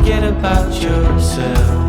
forget about yourself.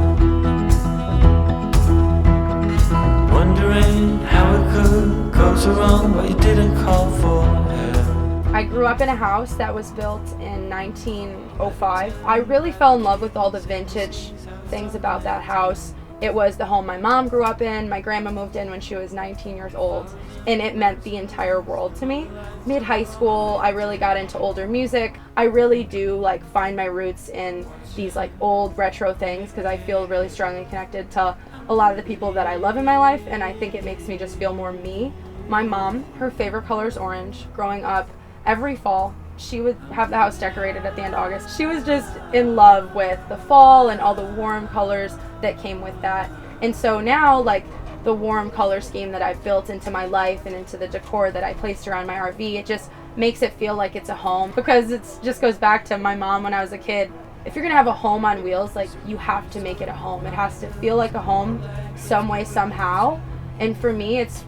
Wondering how it could go so wrong, but you didn't call for help. I grew up in a house that was built in 1905. I really fell in love with all the vintage things about that house. It was the home my mom grew up in. My grandma moved in when she was 19 years old, and it meant the entire world to me. Mid-high school, I really got into older music. I really do like find my roots in these like old retro things because I feel really strongly connected to a lot of the people that I love in my life, and I think it makes me just feel more me. My mom, her favorite color is orange. Growing up, every fall, she would have the house decorated at the end of August. She was just in love with the fall and all the warm colors that came with that. And so now, like, the warm color scheme that I've built into my life and into the decor that I placed around my RV, it just makes it feel like it's a home, because it just goes back to my mom when I was a kid. If you're gonna have a home on wheels, like, you have to make it a home. It has to feel like a home some way, somehow. And for me, it's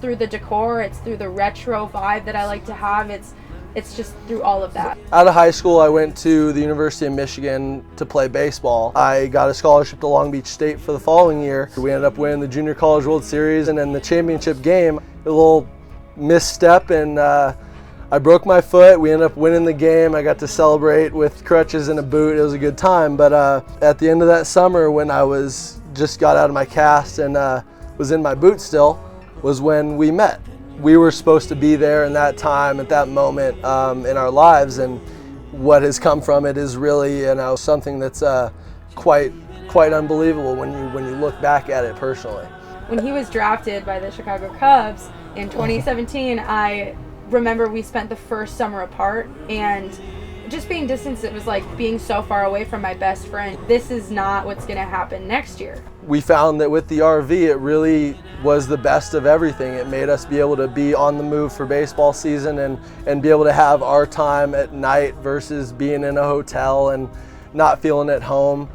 through the decor, it's through the retro vibe that I like to have. It's just through all of that. Out of high school, I went to the University of Michigan to play baseball. I got a scholarship to Long Beach State for the following year. We ended up winning the Junior College World Series, and then the championship game, a little misstep, and I broke my foot. We ended up winning the game. I got to celebrate with crutches and a boot. It was a good time. But at the end of that summer, when I just got out of my cast and was in my boot still, was when we met. We were supposed to be there in that time, at that moment in our lives, and what has come from it is really, something that's quite unbelievable when you look back at it personally. When he was drafted by the Chicago Cubs in 2017, I remember we spent the first summer apart, and just being distanced, it was like being so far away from my best friend. This is not what's gonna happen next year. We found that with the RV, it really was the best of everything. It made us be able to be on the move for baseball season and be able to have our time at night versus being in a hotel and not feeling at home.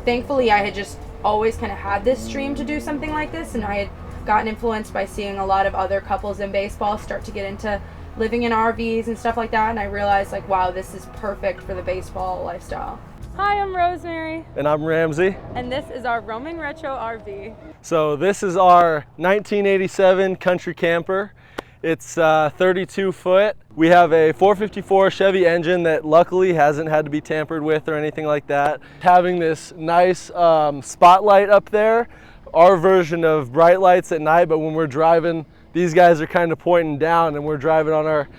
Thankfully, I had just always kind of had this dream to do something like this, and I had gotten influenced by seeing a lot of other couples in baseball start to get into living in RVs and stuff like that, and I realized, like, wow, this is perfect for the baseball lifestyle. Hi, I'm Rosemary. And I'm Ramsey. And this is our roaming retro RV. So this is our 1987 country camper. It's 32 foot. We have a 454 Chevy engine that luckily hasn't had to be tampered with or anything like that. Having this nice spotlight up there, our version of bright lights at night, but when we're driving, these guys are kind of pointing down and we're driving on our,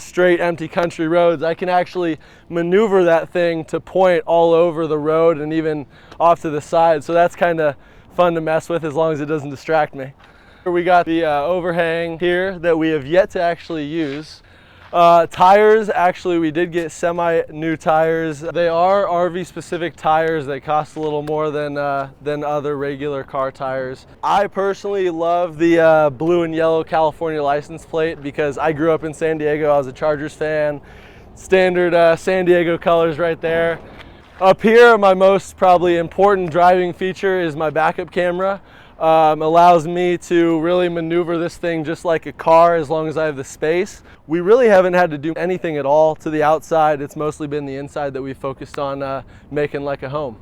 straight empty country roads. I can actually maneuver that thing to point all over the road and even off to the side. So that's kind of fun to mess with as long as it doesn't distract me. We got the overhang here that we have yet to actually use. Tires, actually we did get semi-new tires. They are RV specific tires that cost a little more than other regular car tires. I personally love the blue and yellow California license plate because I grew up in San Diego. I was a Chargers fan. Standard San Diego colors right there. Up here, my most probably important driving feature is my backup camera. Allows me to really maneuver this thing just like a car as long as I have the space. We really haven't had to do anything at all to the outside. It's mostly been the inside that we focused on making like a home.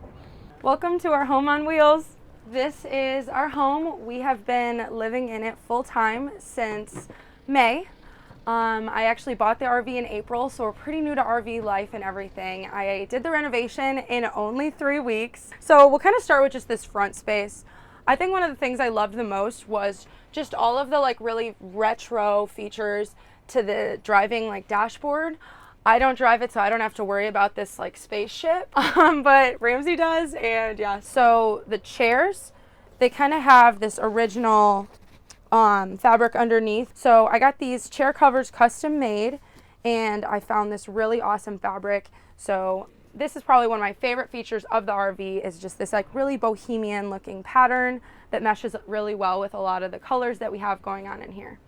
Welcome to our home on wheels. This is our home. We have been living in it full time since May. I actually bought the RV in April, so we're pretty new to RV life and everything. I did the renovation in only 3 weeks. So we'll kind of start with just this front space. I think one of the things I loved the most was just all of the like really retro features to the driving like dashboard. I don't drive it, so I don't have to worry about this like spaceship, but Ramsey does, and yeah. So the chairs, they kind of have this original fabric underneath. So I got these chair covers custom made, and I found this really awesome fabric. So this is probably one of my favorite features of the RV, is just this like really bohemian looking pattern that meshes really well with a lot of the colors that we have going on in here.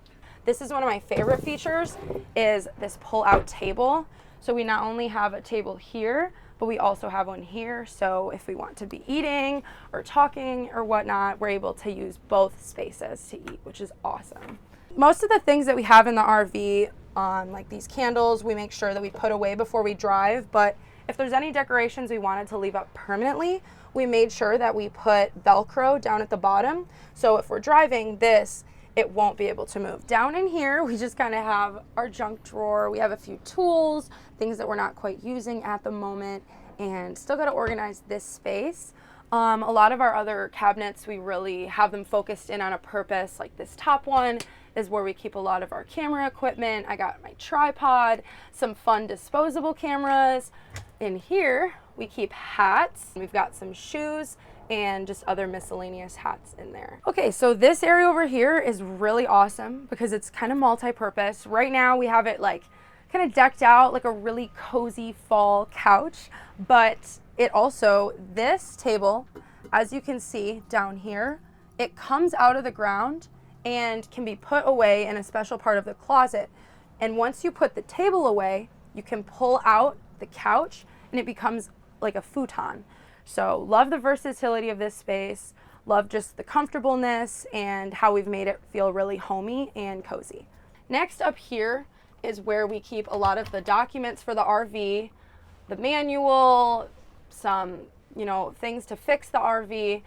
This is one of my favorite features, is this pull out table. So we not only have a table here, but we also have one here. So if we want to be eating or talking or whatnot, we're able to use both spaces to eat, which is awesome. Most of the things that we have in the RV, like these candles, we make sure that we put away before we drive, but If there's any decorations we wanted to leave up permanently, we made sure that we put Velcro down at the bottom. So if we're driving this, it won't be able to move. Down in here, we just kind of have our junk drawer. We have a few tools, things that we're not quite using at the moment, and still got to organize this space. A lot of our other cabinets, we really have them focused in on a purpose. Like this top one is where we keep a lot of our camera equipment. I got my tripod, some fun disposable cameras. In here, we keep hats. We've got some shoes and just other miscellaneous hats in there. Okay, so this area over here is really awesome because it's kind of multi-purpose. Right now we have it like kind of decked out like a really cozy fall couch, but it also, this table, as you can see down here, it comes out of the ground and can be put away in a special part of the closet. And once you put the table away, you can pull out the couch and it becomes like a futon. So love the versatility of this space, love just the comfortableness and how we've made it feel really homey and cozy. Next up here is where we keep a lot of the documents for the RV, the manual, some, things to fix the RV.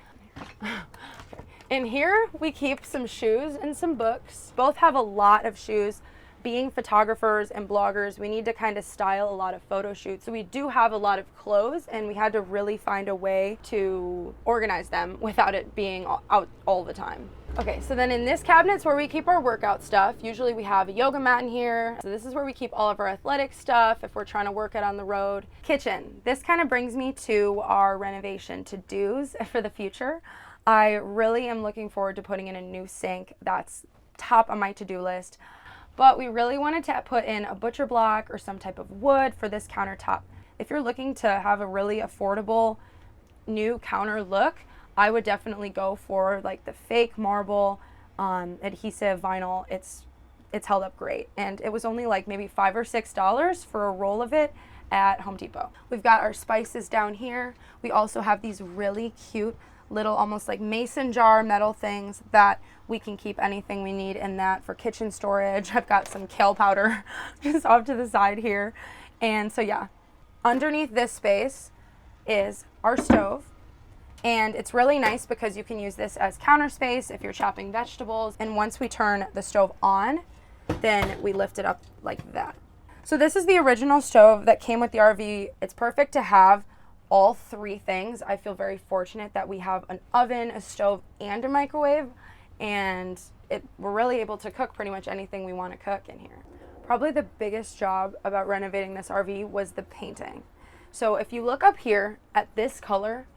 In here, we keep some shoes and some books. Both have a lot of shoes. Being photographers and bloggers, we need to kind of style a lot of photo shoots. So we do have a lot of clothes and we had to really find a way to organize them without it being out all the time. Okay, so then in this cabinet's where we keep our workout stuff. Usually we have a yoga mat in here. So this is where we keep all of our athletic stuff if we're trying to work it on the road. Kitchen. This kind of brings me to our renovation to-dos for the future. I really am looking forward to putting in a new sink. That's top on my to-do list. But we really wanted to put in a butcher block or some type of wood for this countertop. If you're looking to have a really affordable new counter look, I would definitely go for like the fake marble adhesive vinyl. It's held up great. And it was only like maybe $5 or $6 for a roll of it at Home Depot. We've got our spices down here. We also have these really cute little almost like mason jar metal things that we can keep anything we need in that for kitchen storage. I've got some kale powder just off to the side here. And so yeah, underneath this space is our stove. And it's really nice because you can use this as counter space if you're chopping vegetables. And once we turn the stove on, then we lift it up like that. So this is the original stove that came with the RV. It's perfect to have all three things. I feel very fortunate that we have an oven, a stove, and a microwave, and we're really able to cook pretty much anything we want to cook in here. Probably the biggest job about renovating this RV was the painting. So if you look up here at this color,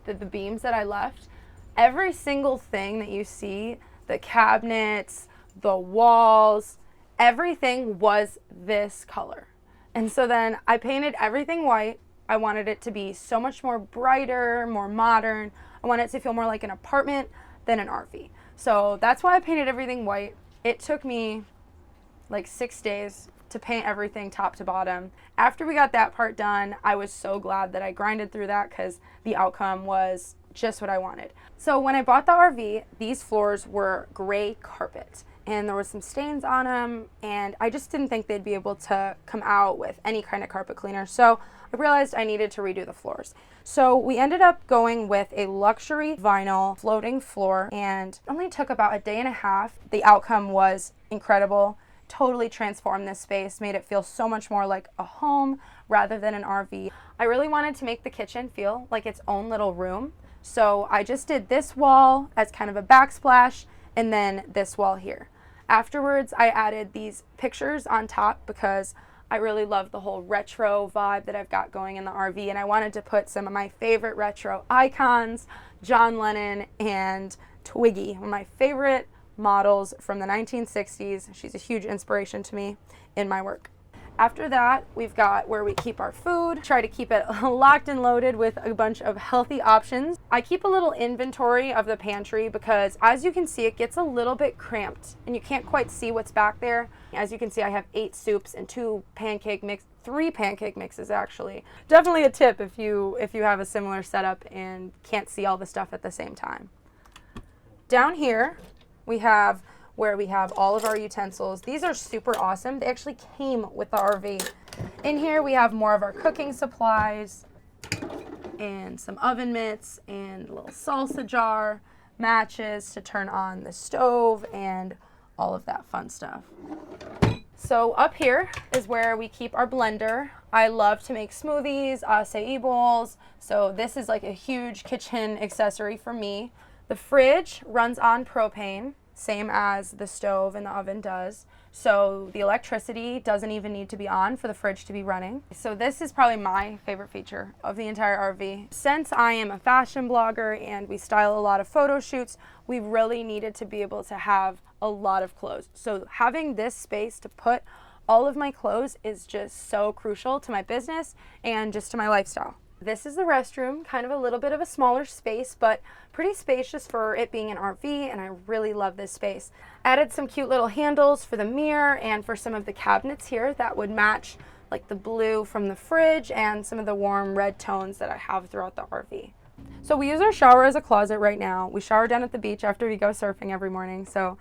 the beams that I left, every single thing that you see, the cabinets, the walls, everything was this color. And so then I painted everything white. I wanted it to be so much more brighter, more modern. I wanted it to feel more like an apartment than an RV. So that's why I painted everything white. It took me like 6 days to paint everything top to bottom. After we got that part done, I was so glad that I grinded through that because the outcome was just what I wanted. So when I bought the RV, these floors were gray carpet and there was some stains on them and I just didn't think they'd be able to come out with any kind of carpet cleaner. So I realized I needed to redo the floors. So we ended up going with a luxury vinyl floating floor and it only took about a day and a half. The outcome was incredible. Totally transformed this space, made it feel so much more like a home rather than an RV. I really wanted to make the kitchen feel like its own little room. So I just did this wall as kind of a backsplash and then this wall here. Afterwards, I added these pictures on top because I really love the whole retro vibe that I've got going in the RV, and I wanted to put some of my favorite retro icons, John Lennon and Twiggy, one of my favorite models from the 1960s. She's a huge inspiration to me in my work. After that, we've got where we keep our food. Try to keep it locked and loaded with a bunch of healthy options. I keep a little inventory of the pantry because as you can see, it gets a little bit cramped and you can't quite see what's back there. As you can see, I have 8 soups and 3 pancake mixes actually. Definitely a tip if you have a similar setup and can't see all the stuff at the same time. Down here, we have where we have all of our utensils. These are super awesome. They actually came with the RV. In here we have more of our cooking supplies and some oven mitts and a little salsa jar, matches to turn on the stove, and all of that fun stuff. So up here is where we keep our blender. I love to make smoothies, acai bowls, so this is like a huge kitchen accessory for me. The fridge runs on propane, same as the stove and the oven does. So the electricity doesn't even need to be on for the fridge to be running. So this is probably my favorite feature of the entire RV. Since I am a fashion blogger and we style a lot of photo shoots, we really needed to be able to have a lot of clothes. So having this space to put all of my clothes is just so crucial to my business and just to my lifestyle. This is the restroom, kind of a little bit of a smaller space, but pretty spacious for it being an RV, and I really love this space. Added some cute little handles for the mirror and for some of the cabinets here that would match like the blue from the fridge and some of the warm red tones that I have throughout the RV. So we use our shower as a closet right now. We shower down at the beach after we go surfing every morning, so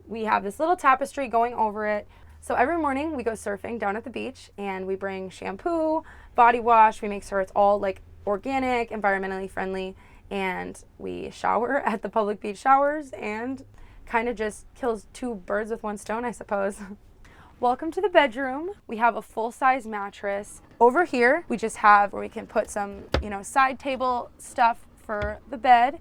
we have this little tapestry going over it. So every morning we go surfing down at the beach and we bring shampoo, body wash, we make sure it's all like organic, environmentally friendly, and we shower at the public beach showers and kind of just kills two birds with one stone, I suppose. Welcome to the bedroom. We have a full-size mattress. Over here we just have where we can put some, side table stuff for the bed.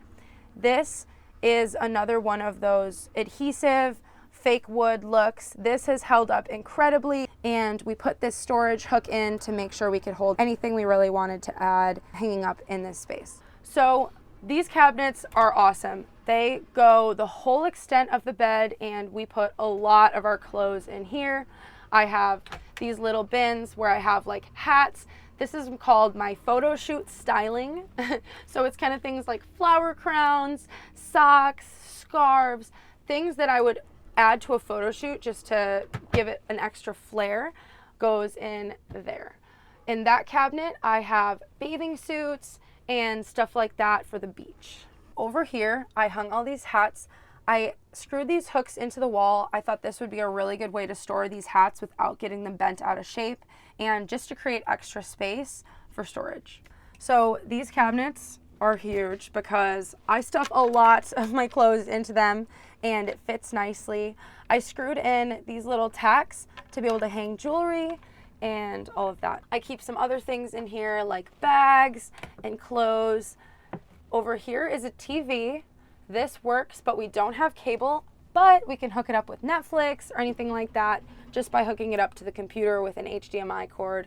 This is another one of those adhesive fake wood looks. This has held up incredibly, and we put this storage hook in to make sure we could hold anything we really wanted to add hanging up in this space. So these cabinets are awesome. They go the whole extent of the bed, and we put a lot of our clothes in here. I have these little bins where I have like hats. This is called my photo shoot styling. So it's kind of things like flower crowns, socks, scarves, things that I would add to a photo shoot just to give it an extra flair, goes in there. In that cabinet, I have bathing suits and stuff like that for the beach. Over here, I hung all these hats. I screwed these hooks into the wall. I thought this would be a really good way to store these hats without getting them bent out of shape and just to create extra space for storage. So these cabinets are huge because I stuff a lot of my clothes into them and it fits nicely. I screwed in these little tacks to be able to hang jewelry and all of that. I keep some other things in here like bags and clothes. Over here is a TV. This works, but we don't have cable, but we can hook it up with Netflix or anything like that just by hooking it up to the computer with an HDMI cord.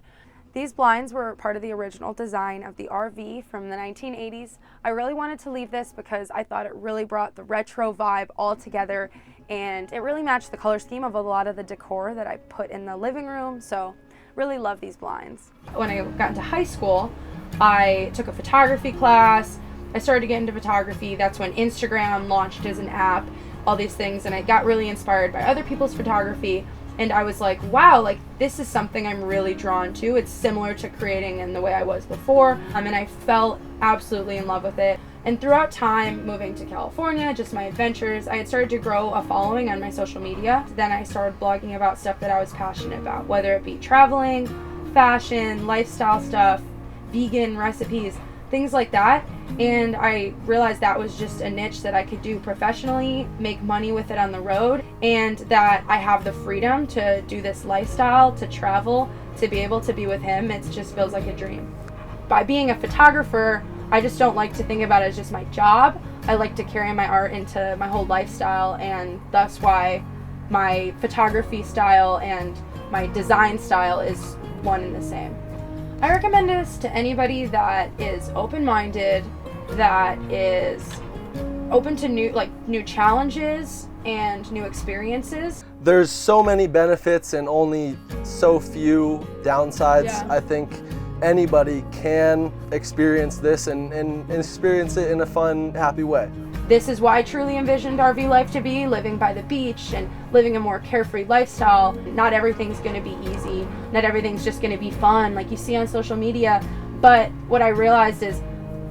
These blinds were part of the original design of the RV from the 1980s. I really wanted to leave this because I thought it really brought the retro vibe all together, and it really matched the color scheme of a lot of the decor that I put in the living room, so really love these blinds. When I got into high school, I took a photography class. I started to get into photography. That's when Instagram launched as an app, all these things, and I got really inspired by other people's photography. And I was like, wow, like this is something I'm really drawn to. It's similar to creating in the way I was before. And I fell absolutely in love with it. And throughout time, moving to California, just my adventures, I had started to grow a following on my social media. Then I started blogging about stuff that I was passionate about, whether it be traveling, fashion, lifestyle stuff, vegan recipes, things like that. And I realized that was just a niche that I could do professionally, make money with it on the road, and that I have the freedom to do this lifestyle, to travel, to be able to be with him. It just feels like a dream. By being a photographer, I just don't like to think about it as just my job. I like to carry my art into my whole lifestyle, and that's why my photography style and my design style is one and the same. I recommend this to anybody that is open-minded, that is open to new challenges and new experiences. There's so many benefits and only so few downsides. Yeah. I think anybody can experience this and experience it in a fun, happy way. This is why I truly envisioned RV life to be, living by the beach and living a more carefree lifestyle. Not everything's gonna be easy. Not everything's just gonna be fun like you see on social media. But what I realized is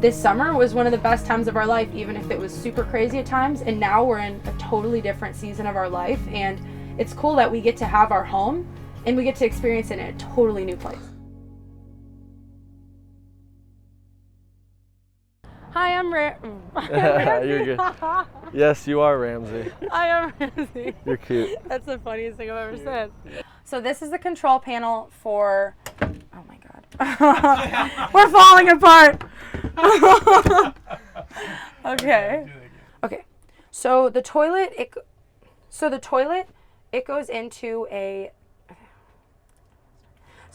this summer was one of the best times of our life, even if it was super crazy at times. And now we're in a totally different season of our life. And it's cool that we get to have our home and we get to experience it in a totally new place. Hi, I'm Ramsey. You're good. Yes, you are Ramsey. I am Ramsey. You're cute. That's the funniest thing I've ever said. So this is the control panel for, oh my God. We're falling apart. Okay. Okay. So the toilet, it goes into a,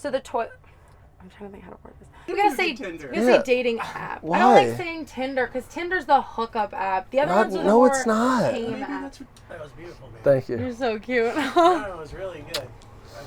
I'm trying to think how to word this. I'm gonna say dating app. Why? I don't like saying Tinder because Tinder's the hookup app. The other ones are the more it's not. tame app. That was beautiful, man. Thank you. You're so cute. No, it was really good.